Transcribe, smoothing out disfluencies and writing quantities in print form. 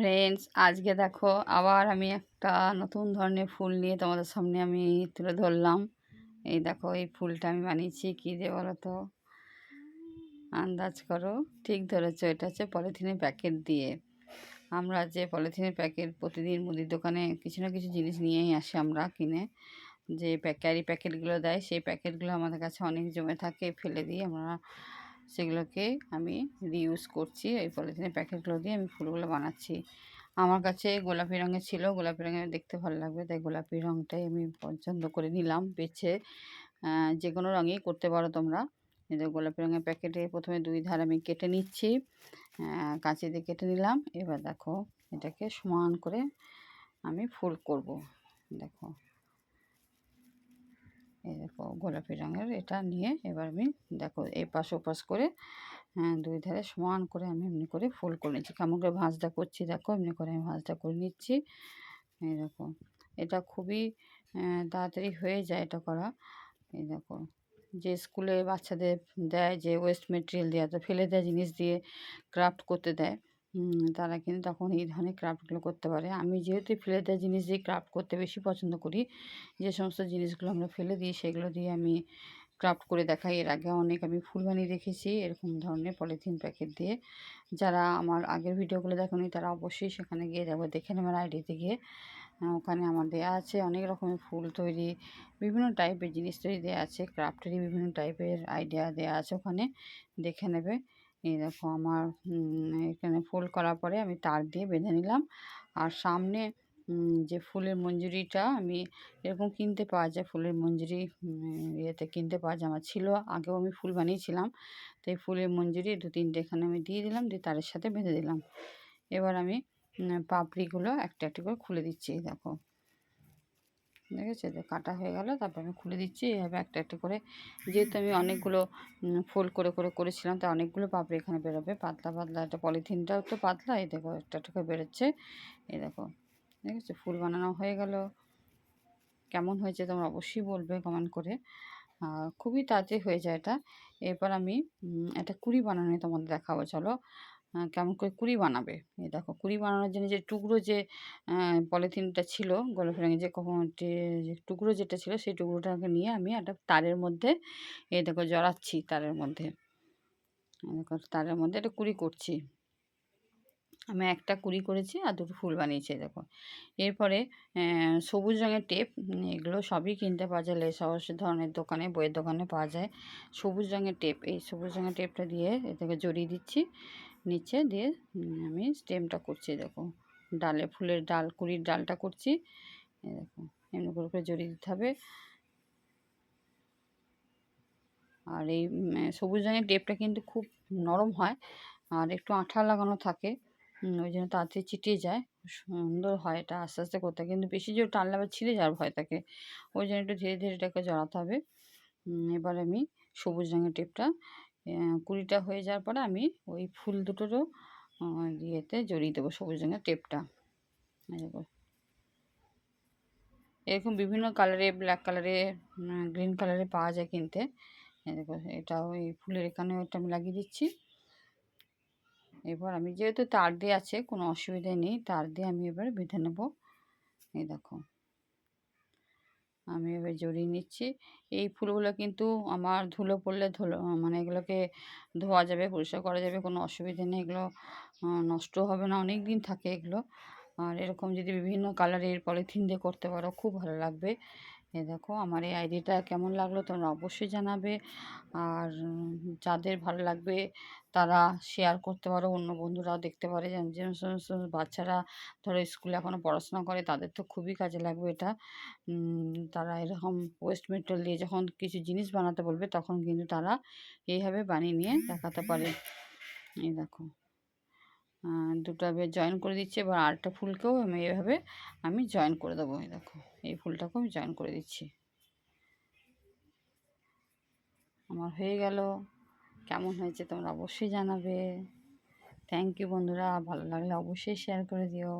Friends, আজকে দেখো আবার আমি একটা নতুন ধরনের ফুল নিয়ে তোমাদের সামনে আমি তুলে ধরলাম। এই দেখো, এই ফুলটা আমি বানিয়েছি কী দিয়ে বলো তো? আন্দাজ করো। ঠিক ধরেছো, এটা হচ্ছে পলিথিনের প্যাকেট দিয়ে। আমরা যে পলিথিনের প্যাকেট প্রতিদিন মুদির দোকানে কিছু না কিছু জিনিস নিয়েই আসি আমরা কিনে, যে ক্যারি প্যাকেটগুলো দেয়, সেই প্যাকেটগুলো আমাদের কাছে অনেক জমে থাকে, ফেলে দিই আমরা। সেগুলোকে আমি রিইউজ করছি। এই পলিথিনের প্যাকেটগুলো দিয়ে আমি ফুলগুলো বানাচ্ছি। আমার কাছে গোলাপি রঙের ছিল, গোলাপি রঙের দেখতে ভালো লাগবে, তাই গোলাপি রঙটাই আমি পছন্দ করে নিলাম বেছে। যে কোনো রঙেই করতে পারো তোমরা। এই যে গোলাপি রঙের প্যাকেটে প্রথমে দুই ধার আমি কেটে নিচ্ছি, কাঁচি দিয়ে কেটে নিলাম। এবার দেখো, এটাকে সমান করে আমি ফুল করব। দেখো, এই দেখো গোলাপি রঙের এটা নিয়ে এবার আমি দেখো এপাশ ওপাশ করে দুই ধারে সমান করে আমি এমনি করে ফোল্ড করে নিচ্ছি। কেমন করে ভাঁজটা করছি দেখো, এমনি করে আমি ভাঁজটা করে নিচ্ছি। এই দেখো, এটা খুবই তাড়াতাড়ি হয়ে যায় এটা করা। এই দেখো, যে স্কুলে বাচ্চাদের দেয় যে ওয়েস্ট মেটেরিয়াল দেওয়া, তো ফেলে দেওয়া জিনিস দিয়ে ক্রাফট করতে দেয়, তারা কিন্তু তখন এই ধরনের ক্রাফটগুলো করতে পারে। আমি যেহেতু ফেলে দেওয়া জিনিস দিয়ে ক্রাফট করতে বেশি পছন্দ করি, যে সমস্ত জিনিসগুলো আমরা ফেলে দিই সেগুলো দিয়ে আমি ক্রাফট করে দেখাই। এর আগে অনেক আমি ফুল বানিয়ে রেখেছি এরকম ধরনের পলিথিন প্যাকেট দিয়ে। যারা আমার আগের ভিডিওগুলো দেখোনি তারা অবশ্যই সেখানে গিয়ে যাবো, দেখে নেবেন আইডিতে গিয়ে। ওখানে আমার দেয়া আছে অনেক রকমের ফুল তৈরি, বিভিন্ন টাইপের জিনিস তৈরি দেওয়া আছে, ক্রাফটেরই বিভিন্ন টাইপের আইডিয়া দেওয়া আছে, ওখানে দেখে নেবে। এই দেখো আমার এখানে ফুল করার পরে আমি তার দিয়ে বেঁধে নিলাম। আর সামনে যে ফুলের মঞ্জুরিটা আমি এরকম কিনতে পাওয়া যায়, ফুলের মঞ্জুরি ইয়েতে কিনতে পাওয়া যায়, আমার ছিল, আগেও আমি ফুল বানিয়েছিলাম। তো এই ফুলের মঞ্জুরি দু তিনটে এখানে আমি দিয়ে দিলাম, দিয়ে তারের সাথে বেঁধে দিলাম। এবার আমি পাপড়িগুলো একটা একটা করে খুলে দিচ্ছি। দেখো, দেখেছো, যে কাটা হয়ে গেল, তারপর আমি খুলে দিচ্ছি এভাবে একটা একটা করে। যেহেতু আমি অনেকগুলো ফোল্ড করে করে করেছিলাম, তাই অনেকগুলো পাপড়ি এখানে বেরোবে, পাতলা পাতলা। একটা পলিথিনটাও তো পাতলা, এই দেখো একটা একটা করে বেরোচ্ছে। এই দেখো, দেখেছো, ফুল বানানো হয়ে গেল। কেমন হয়েছে তোমরা অবশ্যই বলবে কমেন্ট করে। খুবই তাড়াতাড়ি হয়ে যায় এটা। এরপর আমি একটা কুঁড়ি বানানো তোমাদের দেখাবো, চলো কেমন করে কুঁড়ি বানাবে। এই দেখো, কুঁড়ি বানানোর জন্য যে টুকরো যে পলিথিনটা ছিল গোলাপি রঙের, যে টুকরো যেটা ছিল, সেই টুকরোটাকে নিয়ে আমি একটা তারের মধ্যে এই দেখো জড়াচ্ছি, তারের মধ্যে। দেখো, তারের মধ্যে একটা কুঁড়ি করছি। আমি একটা কুঁড়ি করেছি আর দুটো ফুল বানিয়েছি। দেখো, এরপরে সবুজ রঙের টেপ, এগুলো সবই কিনতে পাওয়া যায় লেস হাউস ধরনের দোকানে, বইয়ের দোকানে পাওয়া যায় সবুজ রঙের টেপ। এই সবুজ রঙের টেপটা দিয়ে এটাকে জড়িয়ে দিচ্ছি নিচে, দিয়ে আমি স্টেমটা করছি। দেখো, ডালে ফুলের ডাল, কুঁড়ির ডালটা করছি। দেখো, এমনি করে করে জড়িয়ে দিতে হবে। আর এই সবুজ রঙের টেপটা কিন্তু খুব নরম হয় আর একটু আঠা লাগানো থাকে, ওই জন্য তাড়াতাড়ি চিটিয়ে যায়, সুন্দর হয় এটা আস্তে আস্তে করতে। কিন্তু বেশি জোর টানলে আবার ছিঁড়ে যাওয়ার ভয় থাকে, ওই জন্য একটু ধীরে ধীরে এটাকে জড়াতে হবে। এবার আমি সবুজ রঙের টেপটা কুড়িটা হয়ে যাওয়ার পরে আমি ওই ফুল দুটোরও ইয়েতে জড়িয়ে দেবো সবুজ রঙের টেপটা। এরকম বিভিন্ন কালারে, ব্ল্যাক কালারে, গ্রিন কালারে পাওয়া যায় কিনতে। দেখো, এটা ওই ফুলের এখানে ওটা আমি লাগিয়ে দিচ্ছি। এবার আমি যেহেতু তার দিয়ে আছে কোনো অসুবিধা নেই, তার দিয়ে আমি এবার বেঁধে নেব। এই দেখো, আমি এবার জড়িয়ে নিচ্ছি। এই ফুলগুলো কিন্তু আমার ধুলো পড়লে মানে এগুলোকে ধোয়া যাবে, পরিষ্কার করা যাবে, কোনো অসুবিধা নেই, এগুলো নষ্ট হবে না, অনেক দিন থাকে এগুলো। আর এরকম যদি বিভিন্ন কালারের পলিথিন দিয়ে করতে পারো খুব ভালো লাগবে। এই দেখো, আমার এই আইডিয়াটা কেমন লাগলো তোমরা অবশ্যই জানাবে। আর যাদের ভালো লাগবে তারা শেয়ার করতে পারো, অন্য বন্ধুরাও দেখতে পারে। যে সমস্ত বাচ্চারা ধরো স্কুলে এখনও পড়াশোনা করে, তাদের তো খুবই কাজে লাগবে এটা। তারা এরকম ওয়েস্ট মেটেরিয়াল দিয়ে যখন কিছু জিনিস বানাতে বলবে, তখন কিন্তু তারা এইভাবে বানিয়ে নিয়ে দেখাতে পারে। এই দেখো, দুটো জয়েন করে দিচ্ছি। এবার আরেকটা ফুলকেও আমি এইভাবে আমি জয়েন করে দেবো। এই দেখো, এই ফুলটাকেও আমি জয়েন করে দিচ্ছি। আমার হয়ে গেল। কেমন হয়েছে তোমরা অবশ্যই জানাবে। থ্যাংক ইউ বন্ধুরা, ভালো লাগলে অবশ্যই শেয়ার করে দিও।